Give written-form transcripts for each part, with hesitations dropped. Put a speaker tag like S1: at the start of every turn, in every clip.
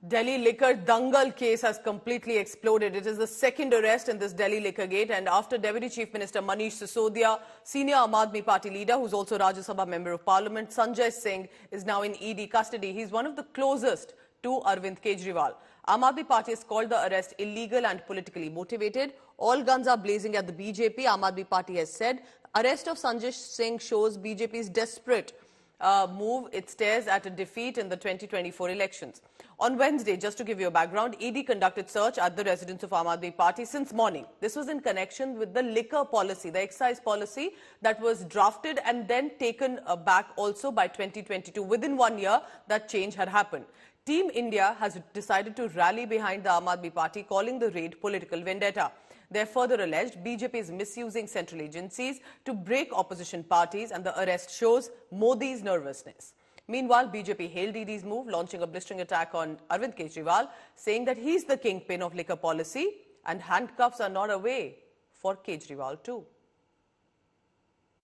S1: Delhi liquor dangal case has completely exploded. It is the second arrest in this Delhi liquor gate, and after Deputy Chief Minister Manish Sisodia, senior Aam Aadmi Party leader, who's also Rajya Sabha Member of Parliament, Sanjay Singh, is now in ED custody. He's one of the closest to Arvind Kejriwal. Aam Aadmi Party has called the arrest illegal and politically motivated. All guns are blazing at the BJP. Aam Aadmi Party has said arrest of Sanjay Singh shows BJP's desperate move. It stares at a defeat in the 2024 elections. On Wednesday, just to give you a background, ED conducted search at the residence of Aam Aadmi Party since morning. This was in connection with the liquor policy, the excise policy that was drafted and then taken back also by 2022. Within 1 year, that change had happened. Team India has decided to rally behind the Aam Aadmi Party, calling the raid political vendetta. They have further alleged BJP is misusing central agencies to break opposition parties, and the arrest shows Modi's nervousness. Meanwhile, BJP hailed ED's move, launching a blistering attack on Arvind Kejriwal, saying that he's the kingpin of liquor policy and handcuffs are not a way for Kejriwal too.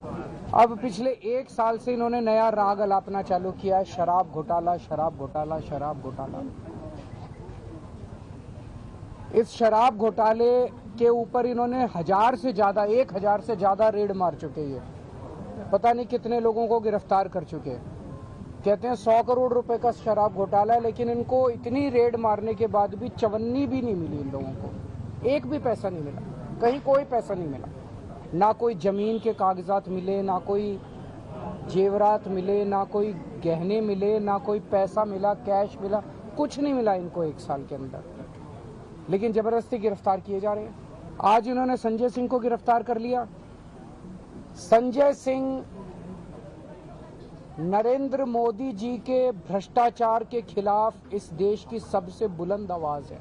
S2: अब पिछले 1 साल से इन्होंने नया राग अलापना चालू किया है, शराब घोटाला, शराब घोटाला, शराब घोटाला। इस शराब घोटाले के ऊपर इन्होंने 1000 से ज्यादा रेड मार चुके हैं। पता नहीं कितने लोगों को गिरफ्तार कर चुके हैं। कहते हैं 100 करोड़ रुपए का शराब घोटाला है, लेकिन इनको इतनी रेड मारने के बाद भी चवन्नी भी नहीं मिली इन लोगों को। एक भी पैसा नहीं मिला, कहीं कोई पैसा नहीं मिला। ना कोई जमीन के कागजात मिले, ना कोई जेवरात मिले, ना कोई गहने मिले, ना कोई पैसा मिला, कैश मिला, कुछ नहीं मिला इनको 1 साल के अंदर। लेकिन जबरदस्ती गिरफ्तार किए जा रहे हैं। आज इन्होंने संजय सिंह को गिरफ्तार कर लिया। संजय सिंह नरेंद्र मोदी जी के भ्रष्टाचार के खिलाफ इस देश की सबसे बुलंद आवाज है।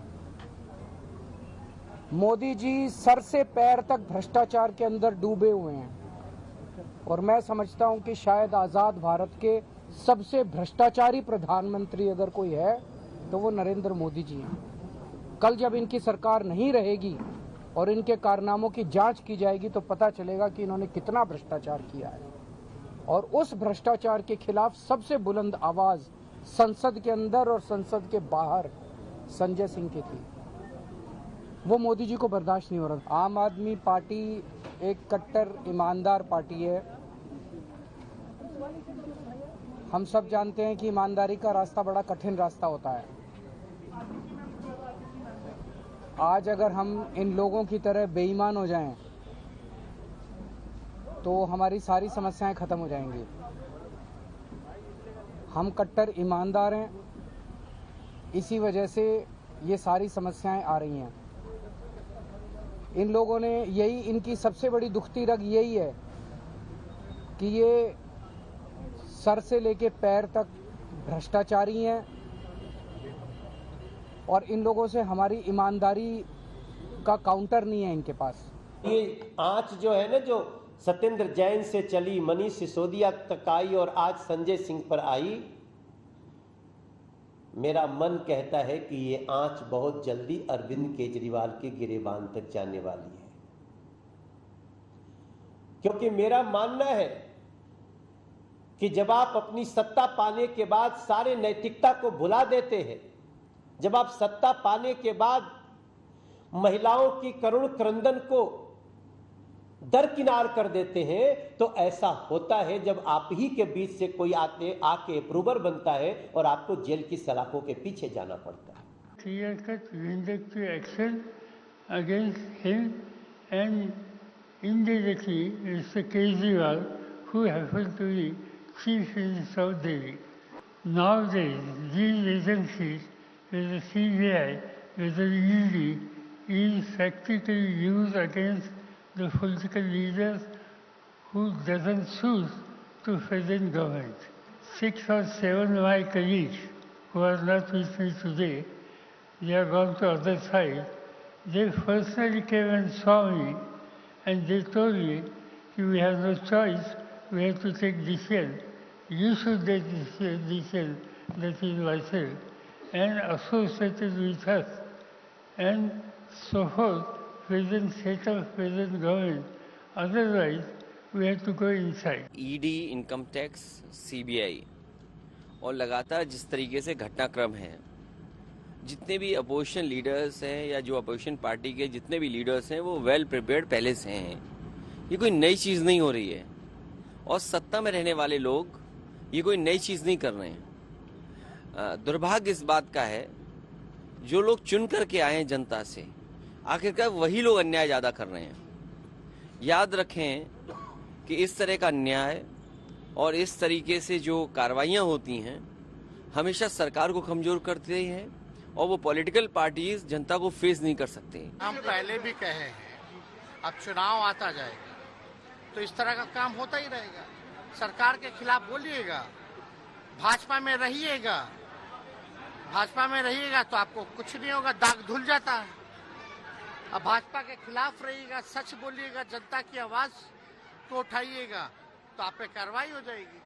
S2: मोदी जी सर से पैर तक भ्रष्टाचार के अंदर डूबे हुए हैं और मैं समझता हूं कि शायद आजाद भारत के सबसे भ्रष्टाचारी प्रधानमंत्री अगर कोई है तो वो नरेंद्र मोदी जी हैं। कल जब इनकी सरकार नहीं रहेगी और इनके कारनामों की जांच की जाएगी तो पता चलेगा कि इन्होंने कितना भ्रष्टाचार किया है। और उस भ्रष्टाचार के खिलाफ सबसे बुलंद आवाज संसद के अंदर और संसद के बाहर संजय सिंह की थी। वो मोदी जी को बर्दाश्त नहीं हो रहा। आम आदमी पार्टी एक कट्टर ईमानदार पार्टी है। हम सब जानते हैं कि ईमानदारी का रास्ता बड़ा कठिन रास्ता होता है। आज अगर हम इन लोगों की तरह बेईमान हो जाएं तो हमारी सारी समस्याएं खत्म हो जाएंगी। हम कट्टर ईमानदार हैं, इसी वजह से ये सारी समस्याएं आ रही हैं। इन लोगों ने यही, इनकी सबसे बड़ी दुखती रग यही है कि ये सर से लेके पैर तक भ्रष्टाचारी हैं और इन लोगों से हमारी ईमानदारी का काउंटर नहीं है इनके पास।
S3: ये आंच जो है ना, जो सत्येंद्र जैन से चली, मनीष सिसोदिया तक आई और आज संजय सिंह पर आई, मेरा मन कहता है कि ये आंच बहुत जल्दी अरविंद केजरीवाल के गिरेबान तक जाने वाली है। क्योंकि मेरा मानना है कि जब आप अपनी सत्ता पाने के बाद सारे नैतिकता को भुला देते हैं, जब आप सत्ता पाने के बाद महिलाओं की करुण क्रंदन को दरकिनार कर देते हैं, तो ऐसा होता है जब आप ही के बीच से कोई आके अप्रूवर बनता है और आपको जेल की सलाखों के पीछे जाना पड़ता है।
S4: Clear-cut vindictive action against him and indirectly Mr. Kejriwal, who happened to be Chief Minister of Delhi. Nowadays, these agencies, with the CBI, with the ED, is practically used against the political leaders who doesn't choose to present government. 6 or 7 of my colleagues who are not with me today, they are gone to other side. They personally came and saw me and they told me we have no choice, we have to take decision. You should take decision, that is myself, and associated with us and so forth. Present setup, present government. Otherwise, we have to go inside.
S5: ED, income tax, CBI और लगातार जिस तरीके से घटनाक्रम है, जितने भी opposition leaders हैं या जो अपोजिशन पार्टी के जितने भी लीडर्स हैं वो वेल प्रिपेयर्ड पहले से हैं। ये कोई नई चीज़ नहीं हो रही है और सत्ता में रहने वाले लोग ये कोई नई चीज़ नहीं कर रहे हैं। दुर्भाग्य इस बात का है जो लोग चुन करके आए हैं जनता से, आखिरकार वही लोग अन्याय ज़्यादा कर रहे हैं। याद रखें कि इस तरह का अन्याय और इस तरीके से जो कार्रवाइयाँ होती हैं हमेशा सरकार को कमज़ोर करते हैं और वो पॉलिटिकल पार्टीज जनता को फेस नहीं कर सकते।
S6: हम पहले भी कहे हैं, अब चुनाव आता जाएगा तो इस तरह का काम होता ही रहेगा। सरकार के खिलाफ बोलिएगा, भाजपा में रहिएगा, तो आपको कुछ नहीं होगा, दाग धुल जाता है। अब भाजपा के खिलाफ रहिएगा, सच बोलिएगा, जनता की आवाज को उठाइएगा तो आप पे कार्रवाई हो जाएगी।